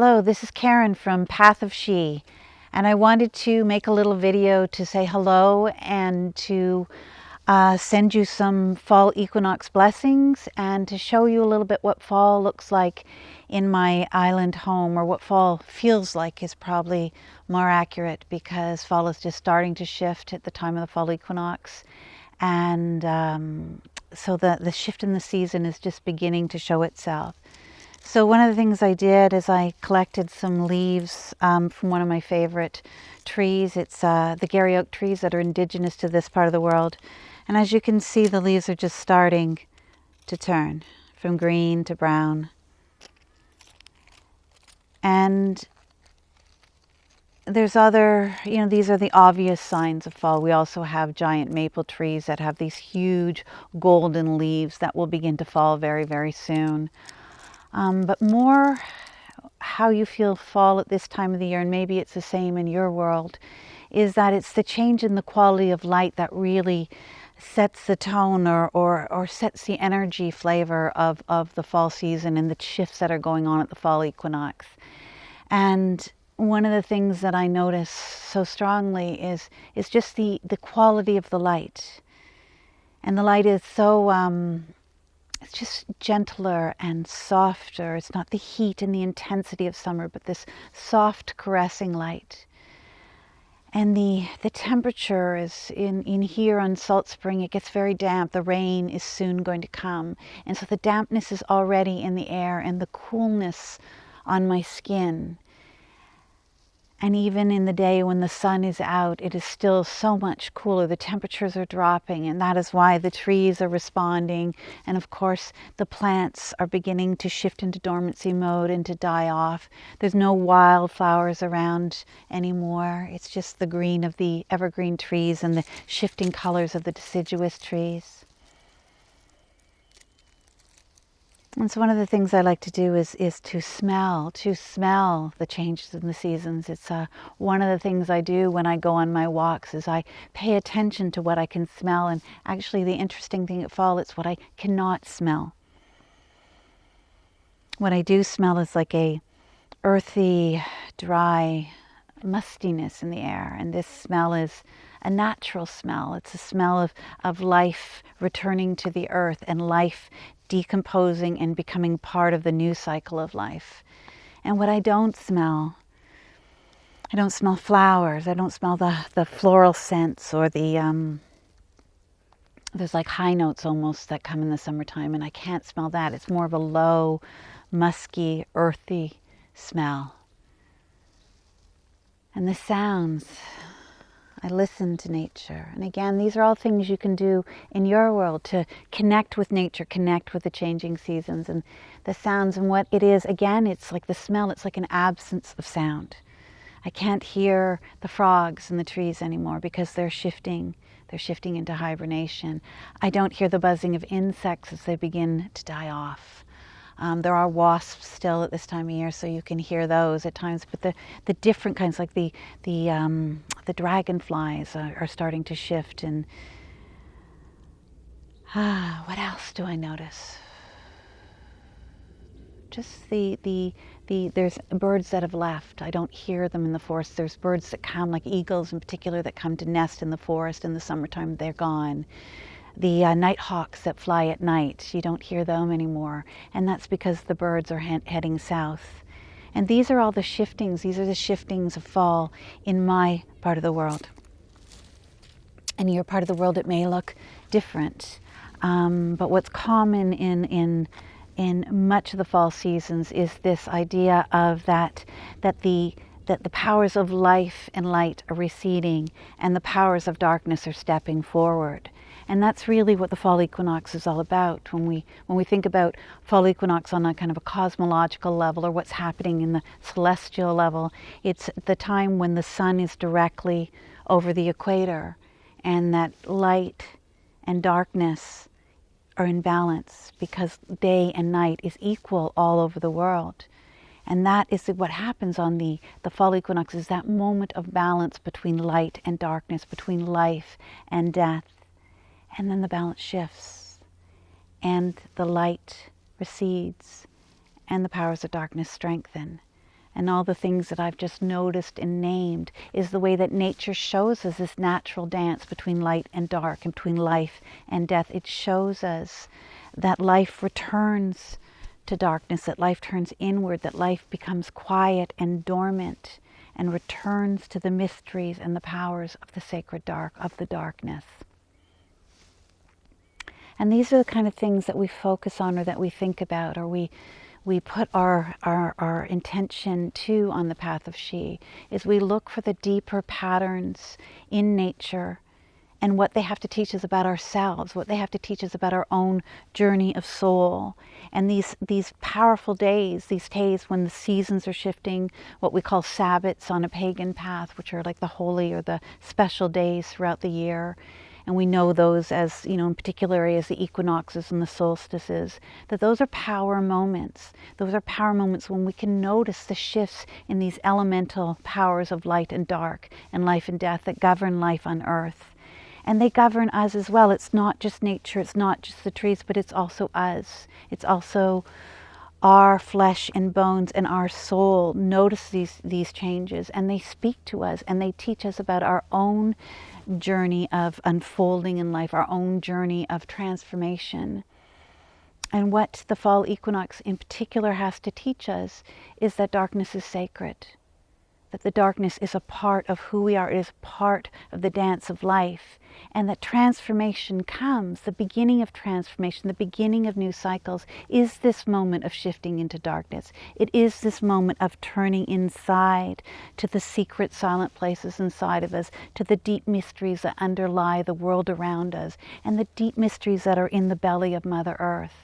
Hello, this is Karen from Path of She, and I wanted to make a little video to say hello and to send you some fall equinox blessings and to show you a little bit what fall looks like in my island home, or what fall feels like is probably more accurate, because fall is just starting to shift at the time of the fall equinox. And so the shift in the season is just beginning to show itself. So one of the things I did is I collected some leaves from one of my favorite trees. It's the Gary oak trees that are indigenous to this part of the world. And as you can see, the leaves are just starting to turn from green to brown. And there's other, these are the obvious signs of fall. We also have giant maple trees that have these huge golden leaves that will begin to fall very, very soon. But more how you feel fall at this time of the year, and maybe it's the same in your world, is that it's the change in the quality of light that really sets the tone or sets the energy flavor of the fall season and the shifts that are going on at the fall equinox. And one of the things that I notice so strongly is just the quality of the light. And the light is so it's just gentler and softer. It's not the heat and the intensity of summer, but this soft, caressing light. And the temperature is in here on Salt Spring, it gets very damp. The rain is soon going to come. And so the dampness is already in the air, and the coolness on my skin. And even in the day when the sun is out, it is still so much cooler. The temperatures are dropping, and that is why the trees are responding. And of course, the plants are beginning to shift into dormancy mode and to die off. There's no wildflowers around anymore. It's just the green of the evergreen trees and the shifting colors of the deciduous trees. And so one of the things I like to do is to smell the changes in the seasons. It's one of the things I do when I go on my walks is I pay attention to what I can smell. And actually the interesting thing at fall, it's what I cannot smell. What I do smell is like a earthy, dry mustiness in the air. And this smell is a natural smell. It's a smell of life returning to the earth and life decomposing and becoming part of the new cycle of life. And what I don't smell flowers. I don't smell the floral scents or the there's like high notes almost that come in the summertime, and I can't smell that. It's more of a low, musky, earthy smell. And the sounds, I listen to nature. And again, these are all things you can do in your world to connect with nature, connect with the changing seasons and the sounds. And what it is, again, it's like the smell, it's like an absence of sound. I can't hear the frogs in the trees anymore because they're shifting into hibernation. I don't hear the buzzing of insects as they begin to die off. There are wasps still at this time of year, so you can hear those at times. But the different kinds, like the dragonflies, are starting to shift. And what else do I notice? Just there's birds that have left. I don't hear them in the forest. There's birds that come, like eagles in particular, that come to nest in the forest in the summertime. They're gone. The nighthawks that fly at night, you don't hear them anymore. And that's because the birds are heading south. And these are all the shiftings. These are the shiftings of fall in my part of the world. In your part of the world, it may look different. But what's common in much of the fall seasons is this idea of that the powers of life and light are receding and the powers of darkness are stepping forward. And that's really what the fall equinox is all about. When we think about fall equinox on a kind of a cosmological level, or what's happening in the celestial level, it's the time when the sun is directly over the equator, and that light and darkness are in balance because day and night is equal all over the world. And that is what happens on the fall equinox, is that moment of balance between light and darkness, between life and death. And then the balance shifts, and the light recedes, and the powers of darkness strengthen. and all the things that I've just noticed and named is the way that nature shows us this natural dance between light and dark and between life and death. It shows us that life returns to darkness, that life turns inward, that life becomes quiet and dormant and returns to the mysteries and the powers of the sacred dark, of the darkness. And these are the kind of things that we focus on, or that we think about, or we put our intention to on the path of She, is we look for the deeper patterns in nature and what they have to teach us about ourselves, what they have to teach us about our own journey of soul. And these powerful days, these days when the seasons are shifting, what we call Sabbats on a pagan path, which are like the holy or the special days throughout the year. And we know those as, in particular areas, the equinoxes and the solstices, that those are power moments. Those are power moments when we can notice the shifts in these elemental powers of light and dark and life and death that govern life on earth. And they govern us as well. It's not just nature, it's not just the trees, but it's also us. It's also our flesh and bones and our soul notice these changes, and they speak to us and they teach us about our own journey of unfolding in life, our own journey of transformation. And what the fall equinox in particular has to teach us is that darkness is sacred, that the darkness is a part of who we are, it is part of the dance of life, and that transformation comes, the beginning of transformation, the beginning of new cycles, is this moment of shifting into darkness. It is this moment of turning inside to the secret silent places inside of us, to the deep mysteries that underlie the world around us, and the deep mysteries that are in the belly of Mother Earth.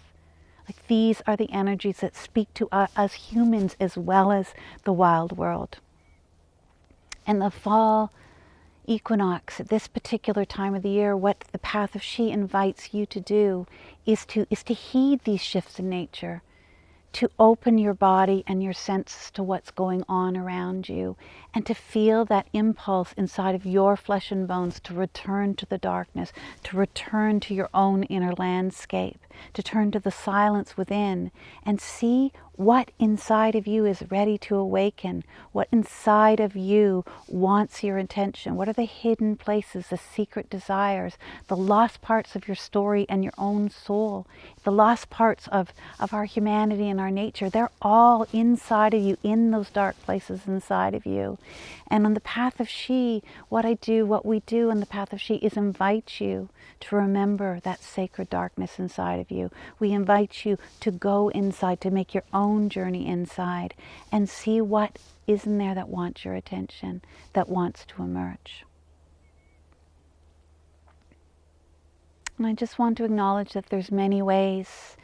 Like, these are the energies that speak to us humans as well as the wild world. And the fall equinox at this particular time of the year, what the path of She invites you to do is to heed these shifts in nature, to open your body and your senses to what's going on around you, and to feel that impulse inside of your flesh and bones to return to the darkness, to return to your own inner landscape, to turn to the silence within and see what inside of you is ready to awaken, what inside of you wants your attention, what are the hidden places, the secret desires, the lost parts of your story and your own soul, the lost parts of our humanity and our nature. They're all inside of you, in those dark places inside of you. And on the path of She, what we do on the path of She is invite you to remember that sacred darkness inside of you. We invite you to go inside, to make your own journey inside and see what is in there that wants your attention, that wants to emerge. And I just want to acknowledge that there's many ways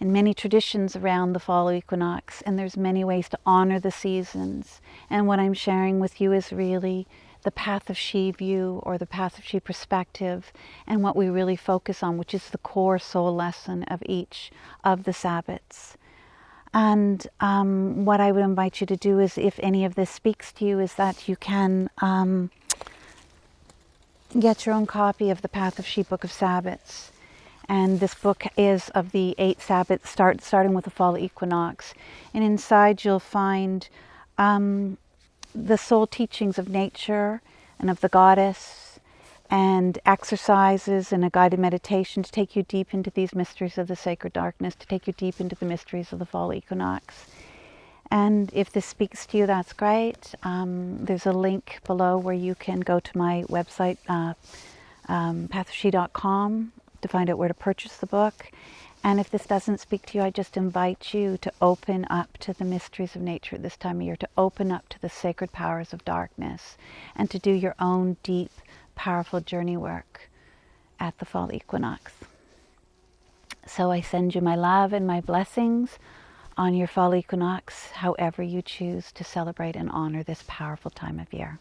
and many traditions around the fall equinox, and there's many ways to honor the seasons. And what I'm sharing with you is really the path of She view, or the path of She perspective, and what we really focus on, which is the core soul lesson of each of the Sabbats. And what I would invite you to do is, if any of this speaks to you, is that you can get your own copy of the Path of She Book of Sabbats. And this book is of the 8 Sabbats, starting with the fall equinox. And inside you'll find the soul teachings of nature and of the goddess, and exercises and a guided meditation to take you deep into these mysteries of the sacred darkness, to take you deep into the mysteries of the fall equinox. And if this speaks to you, that's great. There's a link below where you can go to my website, pathofshe.com, to find out where to purchase the book. And if this doesn't speak to you, I just invite you to open up to the mysteries of nature at this time of year, to open up to the sacred powers of darkness, and to do your own deep, powerful journey work at the fall equinox. So I send you my love and my blessings on your fall equinox, however you choose to celebrate and honor this powerful time of year.